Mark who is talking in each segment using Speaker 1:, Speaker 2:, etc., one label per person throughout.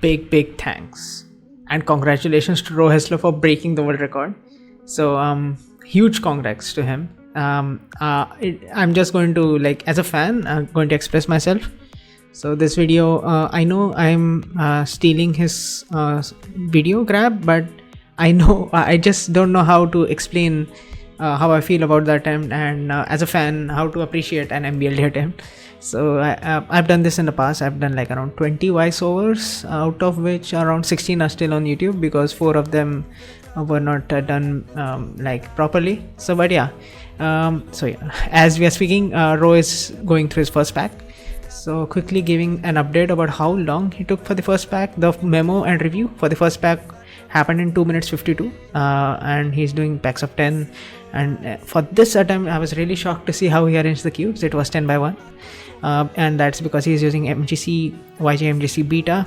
Speaker 1: big thanks and congratulations to Rowe Hessler for breaking the world record. So huge congrats to him. I'm just going to, like, as a fan, I'm going to express myself. So this video, I know I'm stealing his video grab, but I just don't know how to explain how I feel about that attempt, and as a fan, how to appreciate an MBLD attempt. So I've done this in the past. I've done like around 20 voiceovers, out of which around 16 are still on YouTube because 4 of them were not done like properly. So but yeah, as we are speaking, Rowe is going through his first pack. So quickly giving an update about how long he took for the first pack. The memo and review for the first pack happened in 2 minutes 52, and he's doing packs of 10. And for this attempt, I was really shocked to see how he arranged the cubes. It was 10 by 1, and that's because he's using YJ-MGC Beta,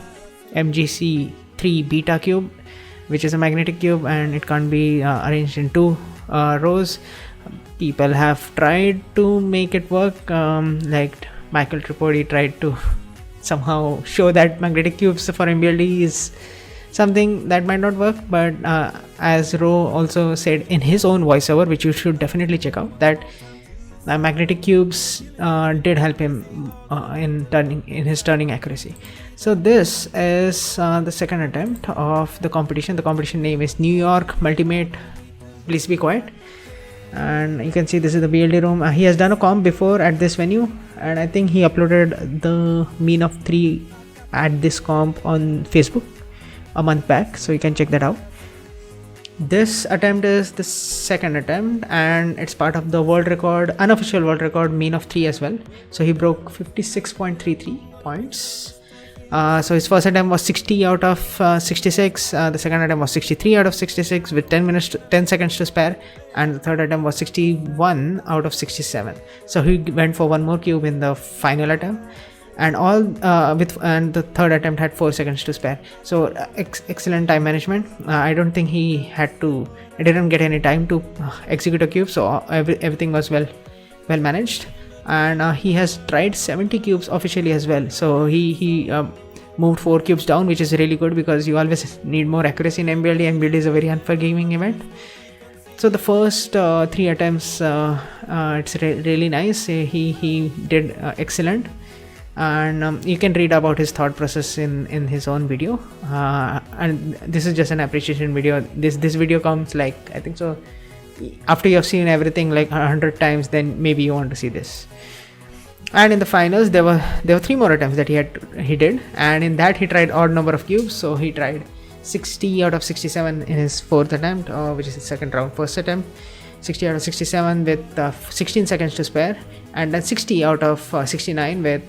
Speaker 1: MGC3 Beta cube, which is a magnetic cube, and it can't be arranged in 2 rows. People have tried to make it work, like Michael Tripodi tried to somehow show that magnetic cubes for MBLD is something that might not work, but as Rowe also said in his own voiceover, which you should definitely check out, that magnetic cubes did help him in his turning accuracy. So this is the second attempt of the competition. The competition name is New York Multimate Please Be Quiet, and you can see this is the BLD room. He has done a comp before at this venue, and I think he uploaded the mean of 3 at this comp on Facebook a month back, so you can check that out. This attempt is the second attempt, and it's part of the world record, unofficial world record mean of 3 as well. So he broke 56.33 points. So his first attempt was 60 out of 66. The second attempt was 63 out of 66 with 10 seconds to spare, and the third attempt was 61 out of 67. So he went for 1 more cube in the final attempt, and and the third attempt had 4 seconds to spare. So excellent time management. I don't think he didn't get any time to execute a cube, so everything was well managed. And he has tried 70 cubes officially as well, so he moved 4 cubes down, which is really good because you always need more accuracy in MBLD. MBLD is a very unforgiving event. So the first 3 attempts, it's really nice. He did excellent, and you can read about his thought process in his own video, and this is just an appreciation video. This video comes, like, I think so, after you have seen everything like 100 times, then maybe you want to see this. And in the finals, there were 3 more attempts that he did, and in that he tried odd number of cubes. So he tried 60 out of 67 in his 4th attempt, which is the second round. First attempt 60 out of 67 with 16 seconds to spare, and then 60 out of 69 with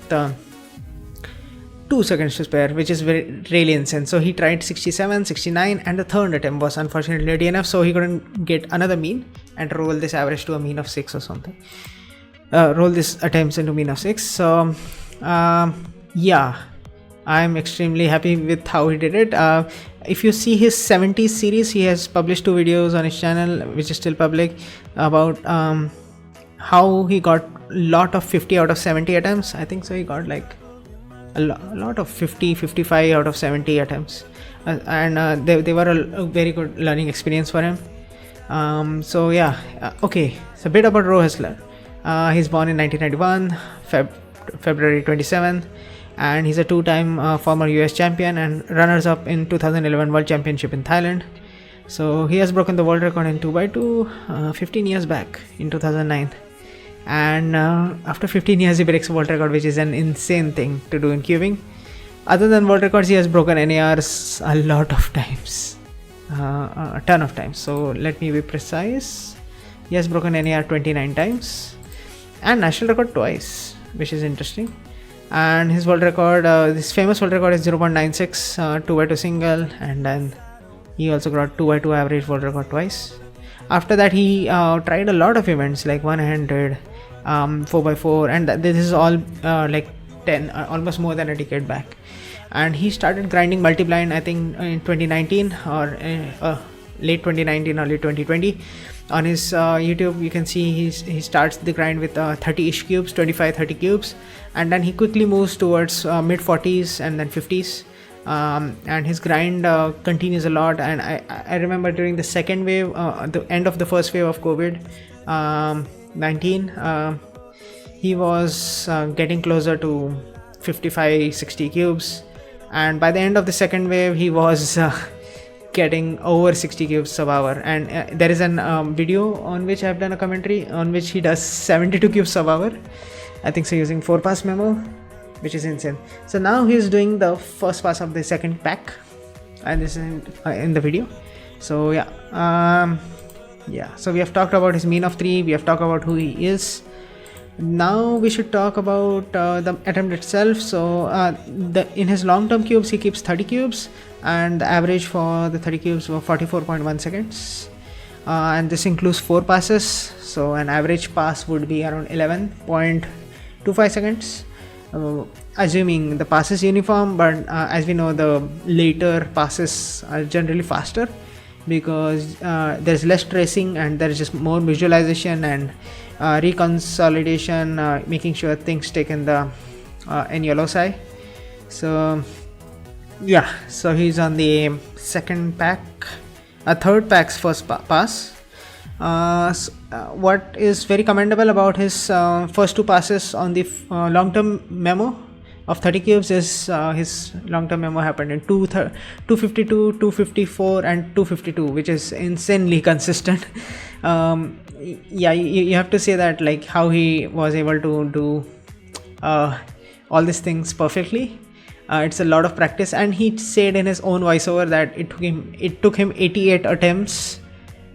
Speaker 1: 2 seconds to spare, which is really insane. So he tried 67, 69, and the third attempt was unfortunately DNF, so he couldn't get another mean and roll this average to a mean of 6 or something. Roll this attempts into mean of 6. So yeah, I'm extremely happy with how he did it. If you see his 70s series, he has published 2 videos on his channel, which is still public, about how he got a lot of 50 out of 70 attempts. I think so he got like a lot of 50, 55 out of 70 attempts, and they were a very good learning experience for him. So yeah, okay, so a bit about Rowe Hessler. He's born in 1991, February 27th, and he's a 2-time former US champion and runners-up in 2011 World Championship in Thailand. So he has broken the world record in 2x2 15 years back in 2009. And after 15 years he breaks a world record, which is an insane thing to do in cubing. Other than world records, he has broken NARs a lot of times, a ton of times. So let me be precise. He has broken NAR 29 times and national record twice, which is interesting. And his world record, this famous world record, is 0.96 2x2 single, and then he also got 2x2 average world record twice. After that, he tried a lot of events like 100, 4x4, and this is all like 10, almost more than a decade back. And he started grinding multi-blind, I think, in 2019 or late 2019 or late 2020. On his YouTube, you can see he starts the grind with 30-ish cubes, 25-30 cubes, and then he quickly moves towards mid 40s and then 50s. and his grind continues a lot. And I remember during the second wave, the end of the first wave of COVID-19, he was getting closer to 55-60 cubes, and by the end of the second wave he was getting over 60 cubes per hour. And there is an video on which I've done a commentary on which he does 72 cubes per hour, I think so, using 4-pass memo, which is insane. So now he is doing the first pass of the second pack, and this is in the video. So so we have talked about his mean of 3, we have talked about who he is. Now we should talk about the attempt itself. So in his long term cubes he keeps 30 cubes, and the average for the 30 cubes were 44.1 seconds, and this includes 4 passes, so an average pass would be around 11.25 seconds, assuming the pass is uniform. But as we know, the later passes are generally faster because there's less tracing and there's just more visualization and reconsolidation, making sure things stick in the yellow side. So so he's on the second pack, third pack's first pass. What is very commendable about his first 2 passes on the long-term memo of 30 cubes is his long-term memo happened in 252, 254 and 252, which is insanely consistent. You have to say that, like, how he was able to do all these things perfectly. It's a lot of practice, and he said in his own voiceover that it took him 88 attempts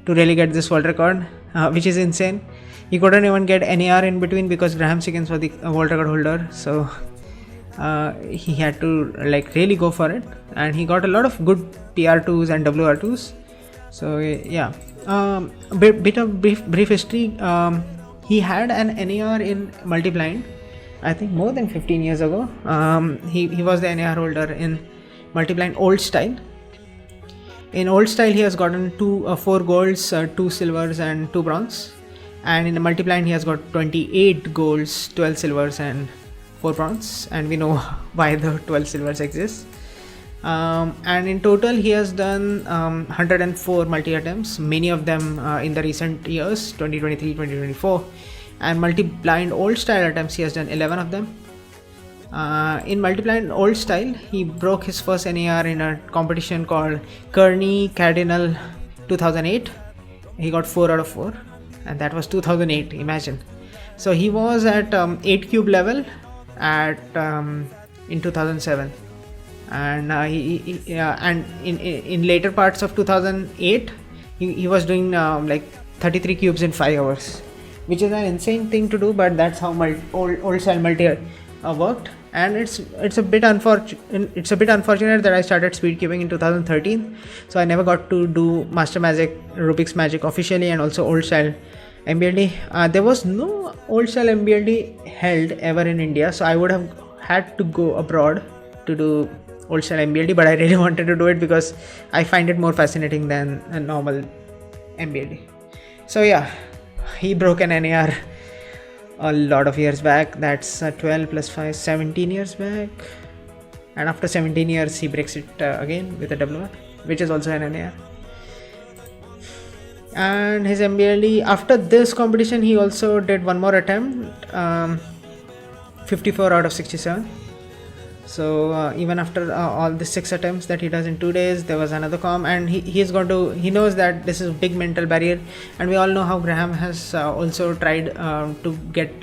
Speaker 1: to really get this world record, which is insane. He couldn't even get NAR in between because Graham Higgins was the world record holder, so he had to really go for it, and he got a lot of good PR2s and WR2s. So bit of brief history. He had an NAR in multi-blind, I think more than 15 years ago. He was the NAR holder in multi-blind old style. In old style he has gotten 4 golds, 2 silvers and 2 bronze, and in the multi-blind he has got 28 golds, 12 silvers and 4 bronze, and we know why the 12 silvers exist. And in total he has done 104 multi attempts, many of them in the recent years, 2023, 2024, and multi-blind old style attempts he has done 11 of them. In multi-blind old style he broke his first NAR in a competition called Kearney Cardinal 2008. He got 4 out of 4, and that was 2008, imagine. So he was at 8 cube level at in 2007, and and in later parts of 2008 he was doing 33 cubes in 5 hours, which is an insane thing to do, but that's how old style multi worked. And it's a bit unfortunate that I started speed cubing in 2013, so I never got to do Master Magic, Rubik's Magic officially, and also old style MBLD. There was no old style MBLD held ever in India, so I would have had to go abroad to do old style MBLD, but I really wanted to do it because I find it more fascinating than a normal MBLD. So he broke an NAR a lot of years back. That's 12 plus 5, 17 years back, and after 17 years he breaks it again with a WR, which is also an NAR. And his MBLD, after this competition he also did one more attempt, 54 out of 67. So even after all the 6 attempts that he does in 2 days, there was another and he knows that this is a big mental barrier, and we all know how Graham has also tried to get,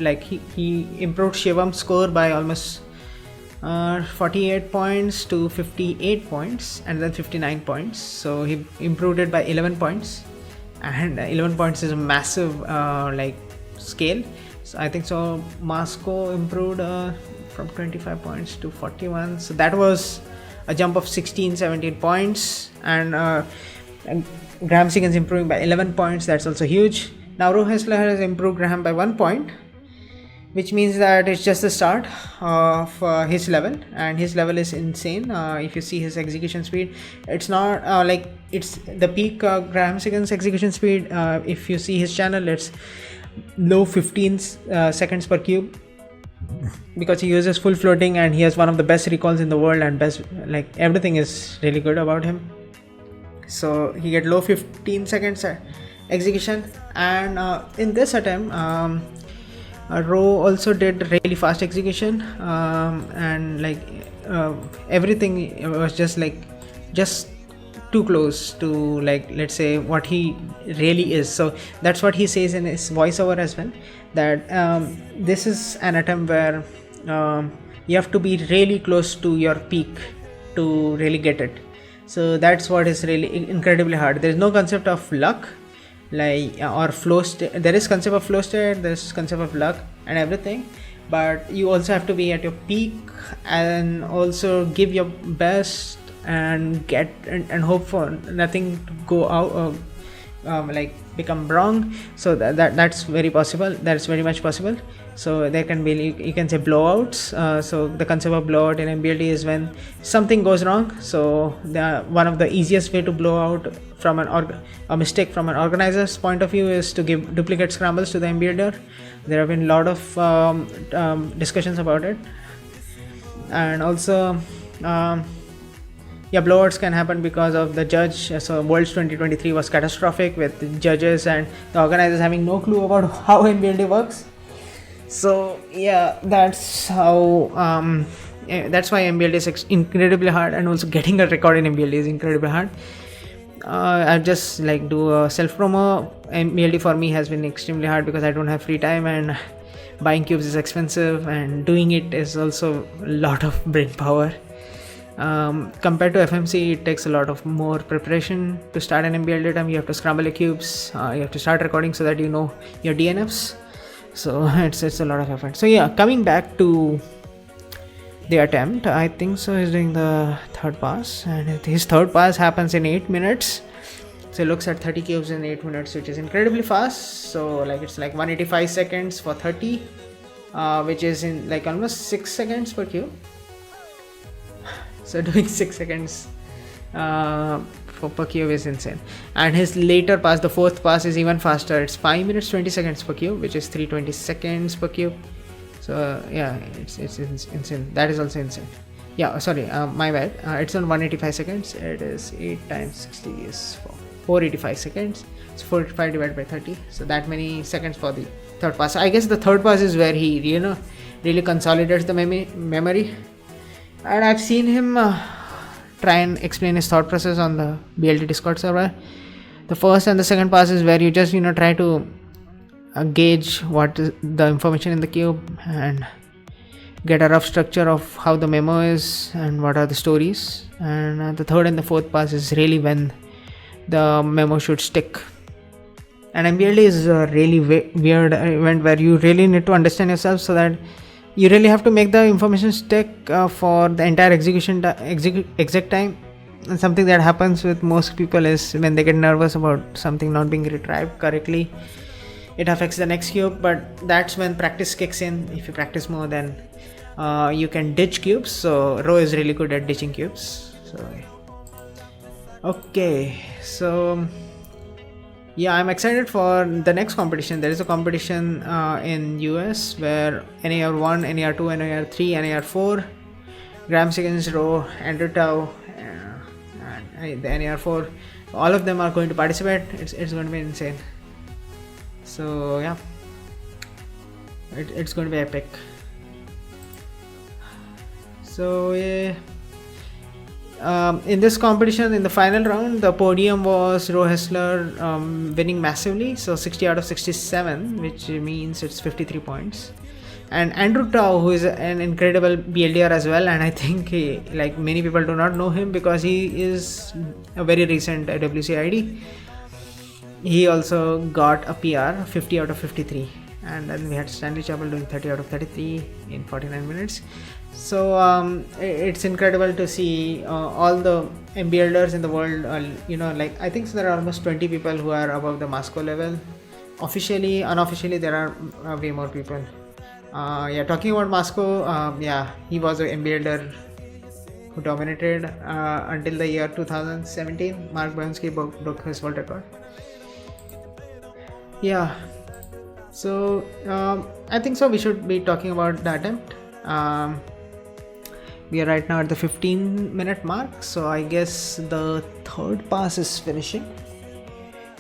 Speaker 1: he improved Shivan's score by almost 48 points to 58 points and then 59 points, so he improved it by 11 points, and 11 points is a massive scale. So I think so Moscow improved from 25 points to 41, so that was a jump of 16-17 points, and Graham Higgins improving by 11 points, that's also huge. Now Rowe Hessler has improved Graham by 1 point, which means that it's just the start of his level, and his level is insane. If you see his execution speed, it's not it's the peak Graham Higgins execution speed. If you see his channel, it's low 15 seconds per cube, because he uses full floating and he has one of the best recalls in the world, and best, like, everything is really good about him. So he get low 15 seconds execution. And in this attempt, Rowe also did really fast execution, and like everything was just too close to, like, let's say what he really is. So that's what he says in his voiceover as well, that this is an attempt where you have to be really close to your peak to really get it. So that's what is really incredibly hard. There is no concept of luck, like, or flow state. There is concept of flow state, there's concept of luck and everything, but you also have to be at your peak and also give your best and get and hope for nothing to go out or like become wrong. So that's very possible, that's very much possible. So there can be, you can say, blowouts. So the concept of blowout in MBLD is when something goes wrong. So one of the easiest way to blow out from a mistake from an organizer's point of view is to give duplicate scrambles to the MBLDer. There have been a lot of discussions about it. And also blowouts can happen because of the judge. So Worlds 2023 was catastrophic, with the judges and the organizers having no clue about how MBLD works. So yeah, that's how that's why MBLD is incredibly hard, and also getting a record in MBLD is incredibly hard. I just like do a self promo. MBLD for me has been extremely hard because I don't have free time, and buying cubes is expensive, and doing it is also a lot of brain power. Compared to FMC, it takes a lot of more preparation to start an MBLD time. You have to scramble your cubes, you have to start recording so that you know your DNFs. So it's a lot of effort. So yeah, coming back to the attempt, I think so he's doing the third pass, and his third pass happens in 8 minutes. So he looks at 30 cubes in 8 minutes, which is incredibly fast. So like it's like 185 seconds for 30, which is in like almost 6 seconds per cube. So doing 6 seconds per cube is insane. And his later pass, the fourth pass, is even faster. It's 5 minutes 20 seconds per cube, which is 320 seconds per cube. So yeah, it's insane. That is also insane. Yeah, sorry, my bad. It's on 185 seconds. It is 8 times 60 is 485 seconds. It's 485 divided by 30. So that many seconds for the third pass. I guess the third pass is where he really consolidates the memory. And I've seen him try and explain his thought process on the BLD Discord server. The first and the second pass is where you just try to gauge what is the information in the cube and get a rough structure of how the memo is and what are the stories. And the third and the fourth pass is really when the memo should stick. And MBLD is a really weird event where you really need to understand yourself, so that you really have to make the information stick for the entire execution exec time. And something that happens with most people is when they get nervous about something not being retrieved correctly, it affects the next cube. But that's when practice kicks in. If you practice more, then you can ditch cubes. So Rowe is really good at ditching cubes. So okay, so yeah, I'm excited for the next competition. There is a competition in US where NAR 1, NAR 2, NAR 3, NAR 4, Grams against Rowe, Andrew Tao, and the NAR 4. All of them are going to participate. It's going to be insane. So yeah, it's going to be epic. So yeah. In this competition, in the final round, the podium was Rowe Hessler winning massively, so 60 out of 67, which means it's 53 points. And Andrew Tao, who is an incredible BLDR as well, and I think like many people do not know him because he is a very recent WC ID. He also got a PR, 50 out of 53. And then we had Stanley Chapel doing 30 out of 33 in 49 minutes. So it's incredible to see all the MBLDers in the world. Like I think there are almost 20 people who are above the Moscow level. Officially, unofficially, there are way more people. Talking about Moscow, he was an MBLDer who dominated until the year 2017. Mark Bernski broke his world record. Yeah. So I think so we should be talking about the attempt. We are right now at the 15-minute mark, so I guess the third pass is finishing,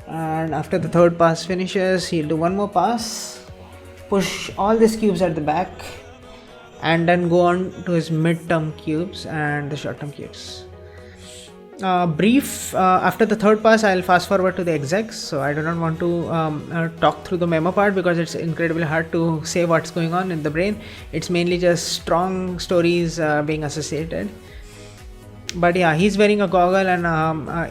Speaker 1: and after the third pass finishes, he'll do one more pass, push all these cubes at the back, and then go on to his mid-term cubes and the short-term cubes. Brief, after the third pass I'll fast forward to the execs, so I do not want to talk through the memo part because it's incredibly hard to say what's going on in the brain. It's mainly just strong stories being associated. But yeah, he's wearing a goggle and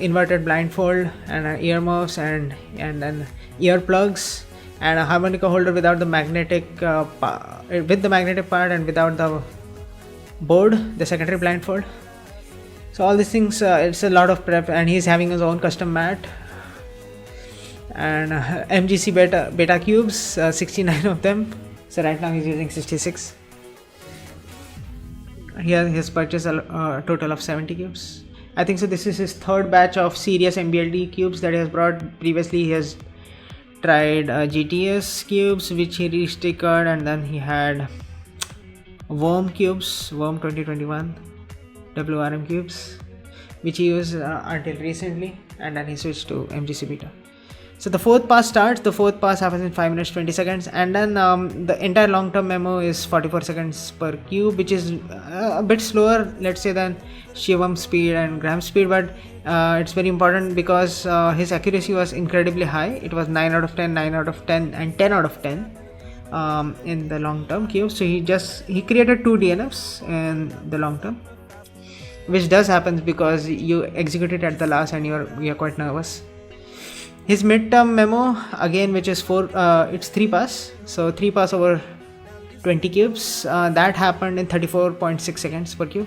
Speaker 1: inverted blindfold and earmuffs and then earplugs and a harmonica holder without the magnetic with the magnetic part and without the board, the secondary blindfold. So all these things, it's a lot of prep, and he's having his own custom mat and MGC beta cubes, 69 of them. So right now he's using 66. Here he has purchased a total of 70 cubes. I think so this is his third batch of serious MBLD cubes that he has brought. Previously he has tried GTS cubes which he restickered, and then he had Worm cubes, Worm 2021 WRM cubes, which he used until recently, and then he switched to MGC beta. So the fourth pass starts. The fourth pass happens in 5 minutes 20 seconds, and then the entire long-term memo is 44 seconds per cube, which is a bit slower, let's say, than Shivam speed and Graham speed, but it's very important because his accuracy was incredibly high. It was 9 out of 10, 9 out of 10, and 10 out of 10 in the long-term cube. So he created 2 DNFs in the long-term, which does happen because you execute it at the last and you're quite nervous. His mid-term memo again, which is it's 3 pass, so 3 pass over 20 cubes, that happened in 34.6 seconds per cube,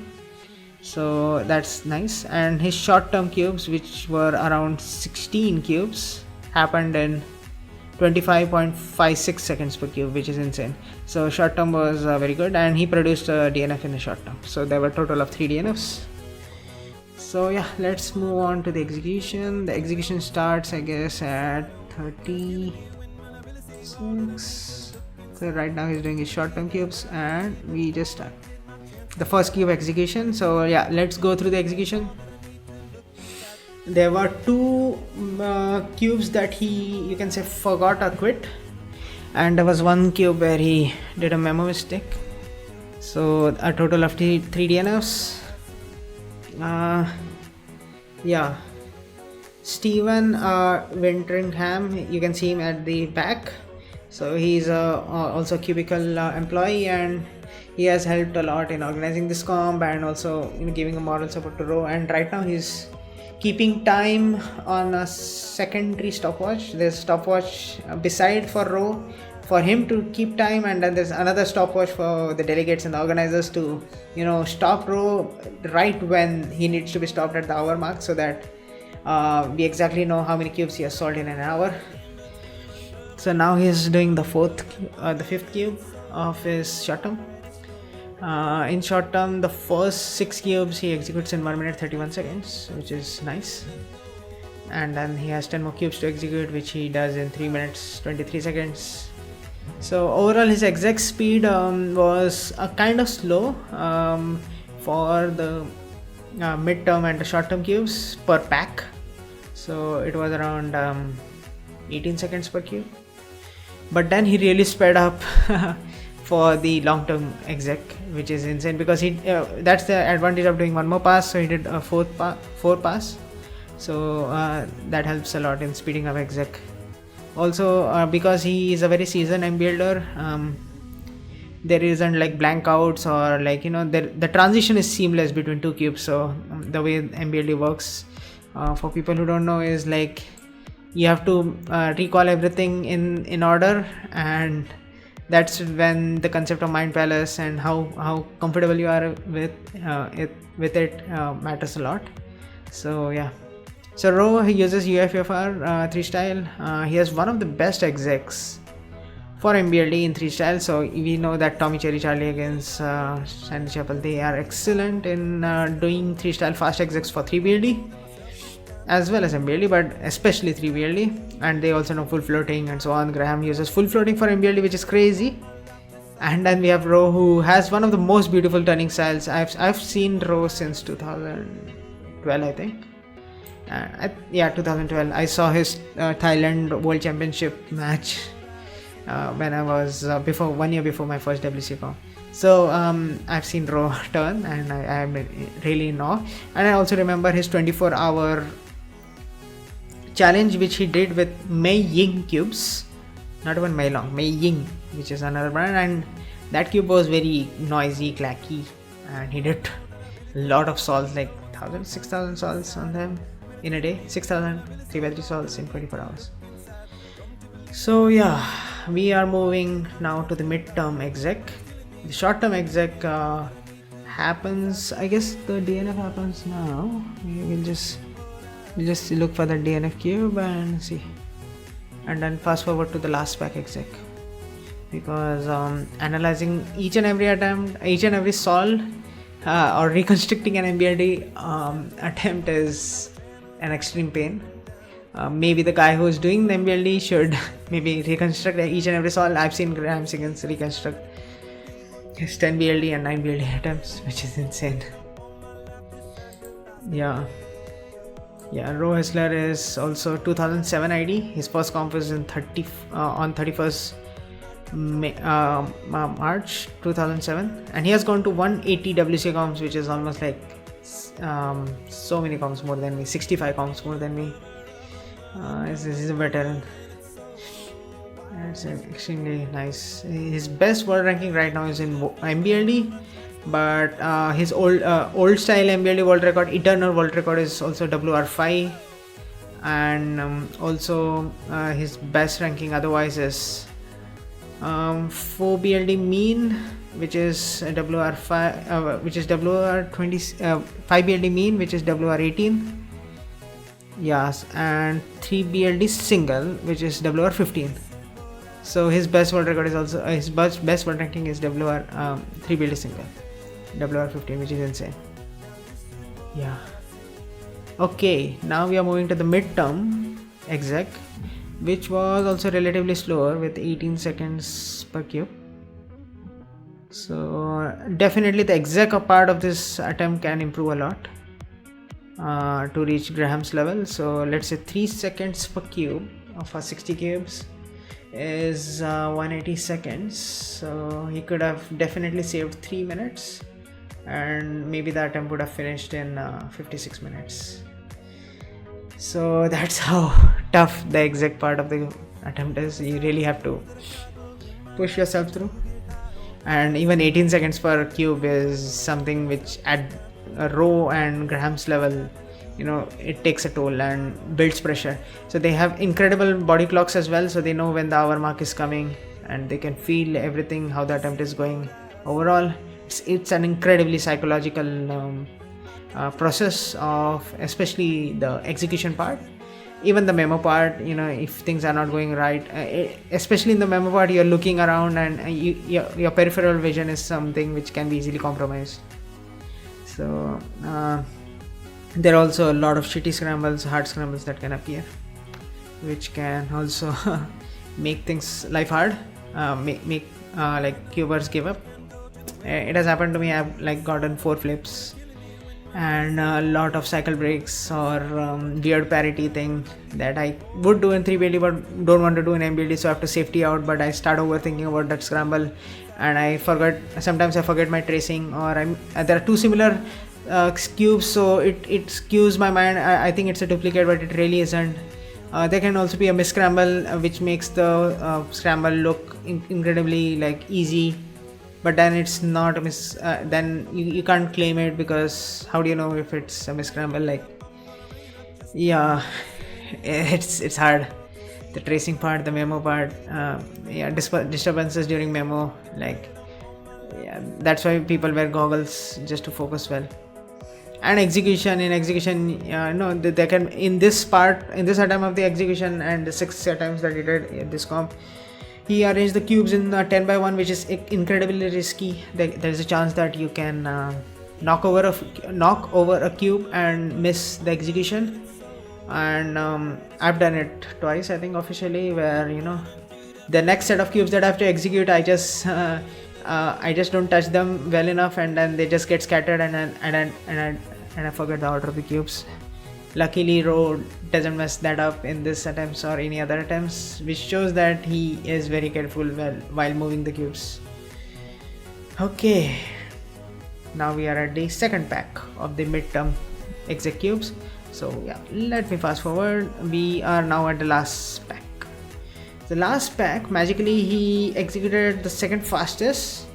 Speaker 1: so that's nice. And his short-term cubes, which were around 16 cubes, happened in 25.56 seconds per cube, which is insane. So short term was very good, and he produced a DNF in the short term. So there were a total of 3 DNFs. So yeah, let's move on to the execution. The execution starts, I guess, at 36. So right now he's doing his short term cubes, and we just start the first cube execution. So yeah, let's go through the execution. There were 2 cubes that you can say forgot or quit, and there was 1 cube where he did a memo mistake. So a total of 3 DNFs. Yeah, Steven Winteringham, you can see him at the back. So he's also a cubicle employee, and he has helped a lot in organizing this comp and also giving a moral support to Rowe. And right now he's keeping time on a secondary stopwatch. There's stopwatch beside for Rowe for him to keep time, and then there's another stopwatch for the delegates and the organizers to stop Rowe right when he needs to be stopped at the hour mark, so that we exactly know how many cubes he has solved in an hour. So now he's doing the 5th cube of his short term. In short term, the first 6 cubes he executes in 1 minute 31 seconds, which is nice, and then he has 10 more cubes to execute, which he does in 3 minutes 23 seconds. So overall his exec speed was kind of slow for the mid-term and the short-term cubes per pack. So it was around 18 seconds per cube, but then he really sped up for the long-term exec, which is insane because that's the advantage of doing 1 more pass. So he did a 4 pass, so that helps a lot in speeding up exec. Also because he is a very seasoned MBLder, there isn't like blankouts or the transition is seamless between 2 cubes. So the way MBLD works, for people who don't know, is like you have to recall everything in order, and that's when the concept of mind palace and how comfortable you are with it matters a lot. So yeah, so Rowe, he uses UFFR 3 style. He has one of the best execs for MBLD in 3 style. So we know that Tommy Cherry Charlie against Sandy Chapel, they are excellent in doing 3 style fast execs for 3 BLD. as well as MBLD, but especially 3BLD, and they also know full floating and so on. Graham uses full floating for MBLD, which is crazy. And then we have Rowe, who has one of the most beautiful turning styles. I've seen Rowe since 2012, I think. 2012. I saw his Thailand World Championship match when I was 1 year before my first WC comp. So I've seen Rowe turn, and I am really in awe. And I also remember his 24-hour challenge, which he did with Mei Ying cubes, not even Mei Long, Mei Ying, which is another brand, and that cube was very noisy, clacky, and he did a lot of salts, like 6,000 salts on them in a day, 6,000 3x3 salts in 24 hours. So yeah, we are moving now to the midterm exec. The short-term exec happens, I guess the DNF happens now. We'll just look for the DNF cube and see, and then fast forward to the last pack exec, because analyzing each and every attempt, each and every solve, or reconstructing an MBLD attempt is an extreme pain. Maybe the guy who is doing the MBLD should maybe reconstruct each and every solve. I've seen Graham Siggins reconstruct his 10 BLD and 9 BLD attempts, which is insane. Yeah, Rowe Hessler is also 2007 ID. His first comp was on 31st March 2007, and he has gone to 180 WC comps, which is almost like so many comps more than me, 65 comps more than me. This is a veteran. It's extremely nice. His best world ranking right now is in MBLD, but his old style MBLD world record, eternal world record, is also WR5, and also his best ranking otherwise is 4 BLD mean, which is WR5, which is WR20, 5 BLD mean, which is WR18. Yes, and 3 BLD single, which is WR15. So his best world record is also his best world ranking is WR 3 BLD single, WR15, which is insane. Yeah. Okay, now we are moving to the midterm exec, which was also relatively slower with 18 seconds per cube. So definitely the exec part of this attempt can improve a lot to reach Graham's level. So let's say 3 seconds per cube for 60 cubes is 180 seconds. So he could have definitely saved 3 minutes, and maybe the attempt would have finished in 56 minutes. So that's how tough the exec part of the attempt is. You really have to push yourself through, and even 18 seconds per cube is something which at Rowe and Graham's level, it takes a toll and builds pressure. So they have incredible body clocks as well, so they know when the hour mark is coming, and they can feel everything, how the attempt is going. Overall, it's an incredibly psychological process of, especially the execution part, even the memo part. If things are not going right, especially in the memo part, you're looking around, and your peripheral vision is something which can be easily compromised. So there are also a lot of shitty scrambles, hard scrambles that can appear, which can also make things life hard, make like cubers give up. It has happened to me. I've gotten 4 flips and a lot of cycle breaks or weird parity thing that I would do in 3BLD but don't want to do in MBLD, so I have to safety out, but I start overthinking about that scramble, and sometimes I forget my tracing, or there are 2 similar cubes, so it skews my mind. I think it's a duplicate, but it really isn't. There can also be a miscramble, which makes the scramble look incredibly easy, but then it's not a then you can't claim it, because how do you know if it's a miscramble? It's hard. The tracing part, the memo part, disturbances during memo, that's why people wear goggles, just to focus well. And execution, they can, in this attempt of the execution and the 6 attempts that he did in this comp, he arranged the cubes in 10 by 1, which is incredibly risky. There is a chance that you can knock over a cube and miss the execution, and I've done it twice, I think, officially, where the next set of cubes that I have to execute, I just don't touch them well enough, and then they just get scattered, and I forget the order of the cubes. Luckily, Rowe doesn't mess that up in this attempts or any other attempts, which shows that he is very careful while moving the cubes. Okay, now we are at the second pack of the midterm exec cubes. So yeah, let me fast forward. We are now at the last pack. The last pack, magically he executed the second fastest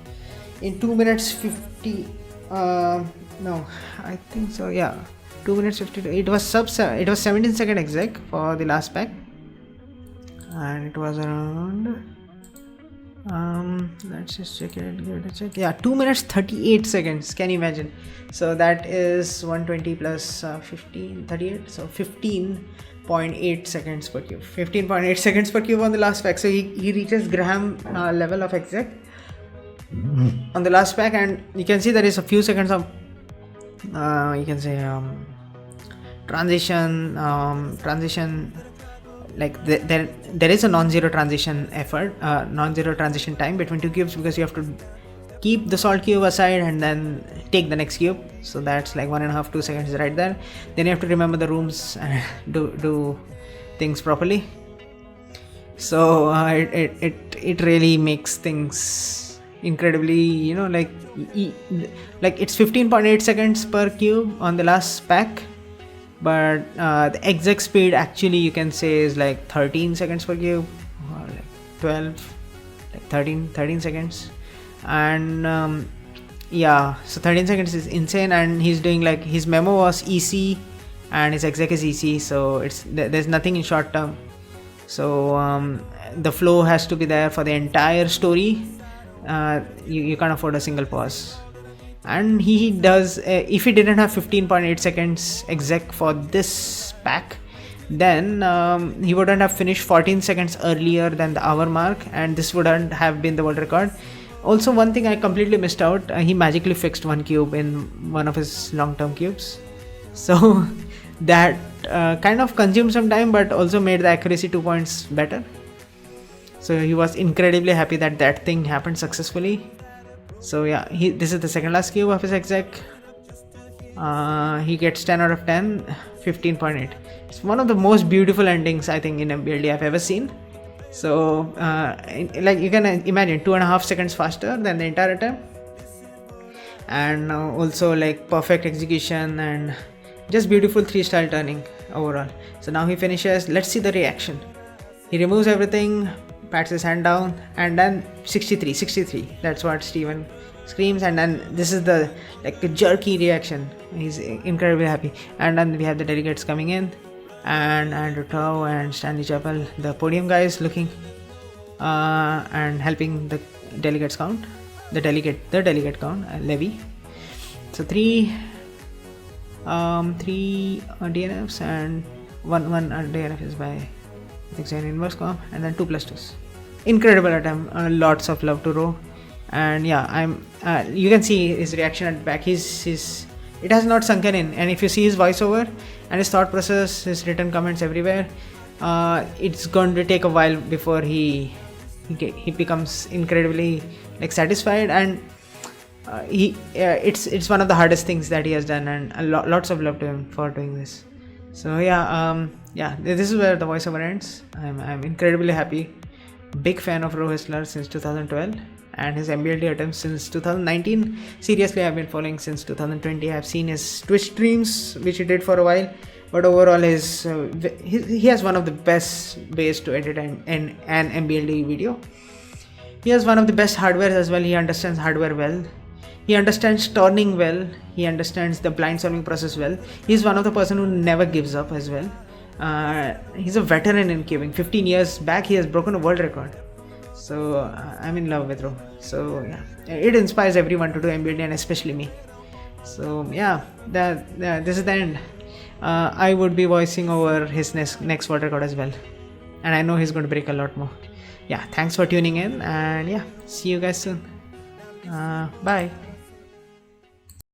Speaker 1: in 2 minutes 50. No, I think so. Yeah, 2 minutes 52. It was 17-second exec for the last pack, and it was around. Let's just check it. Give it a check. Yeah, 2 minutes 38 seconds. Can you imagine? So that is 120 plus 15, 38. So 15.8 seconds per cube. 15.8 seconds per cube on the last pack. So he reaches Graham level of exec on the last pack, and you can see there is a few seconds of you can say transition. Like there is a non-zero transition non-zero transition time between two cubes, because you have to keep the salt cube aside and then take the next cube. So that's like 1.5-2 seconds right there. Then you have to remember the rooms and do things properly. So it really makes things incredibly, like it's 15.8 seconds per cube on the last pack. But the exec speed actually, you can say, is like 13 seconds per cube, or like 12, like 13 seconds. And yeah, so 13 seconds is insane. And he's doing, like, his memo was EC and his exec is EC, so there's nothing in short term. So the flow has to be there for the entire story. You can't afford a single pause. And he does, if he didn't have 15.8 seconds exec for this pack, then he wouldn't have finished 14 seconds earlier than the hour mark, and this wouldn't have been the world record. Also, one thing I completely missed out, he magically fixed one cube in one of his long-term cubes. So that kind of consumed some time, but also made the accuracy 2 points better. So he was incredibly happy that thing happened successfully. So yeah, this is the second last cube of his exec. He gets 10 out of 10, 15.8. It's one of the most beautiful endings, I think, in MBLD I've ever seen. So like, you can imagine 2.5 seconds faster than the entire attempt, and also like perfect execution and just beautiful 3-style turning overall. So now he finishes. Let's see the reaction. He removes everything, pats his hand down, and then 63. That's what Steven screams, and then this is the like a jerky reaction. He's incredibly happy. And then we have the delegates coming in, and Andrew Tao and Stanley Chappell, the podium guys, looking and helping the delegates count, the delegate count, levy. So three DNFs and one DNF is by, I think, an inverse comp, and then 2+2s. Incredible attempt. Lots of love to Rowe. And yeah, you can see his reaction at the back. It has not sunken in, and if you see his voiceover and his thought process, his written comments everywhere, it's going to take a while before he becomes incredibly like satisfied. And it's one of the hardest things that he has done, and lots of love to him for doing this. So yeah, this is where the voiceover ends. I'm incredibly happy. Big fan of Rowe Hessler since 2012, and his MBLD attempts since 2019. Seriously, I've been following since 2020. I've seen his Twitch streams, which he did for a while, but overall he has one of the best ways to edit an MBLD video. He has one of the best hardware as well. He understands hardware well. He understands turning well. He understands the blind solving process well. He's one of the person who never gives up as well. He's a veteran in cubing. 15 years back, he has broken a world record. So I'm in love with Rowe. So yeah, it inspires everyone to do MBLD, and especially me. So yeah, this is the end. I would be voicing over his next world record as well, and I know he's going to break a lot more. Yeah, thanks for tuning in, and yeah, see you guys soon. Bye.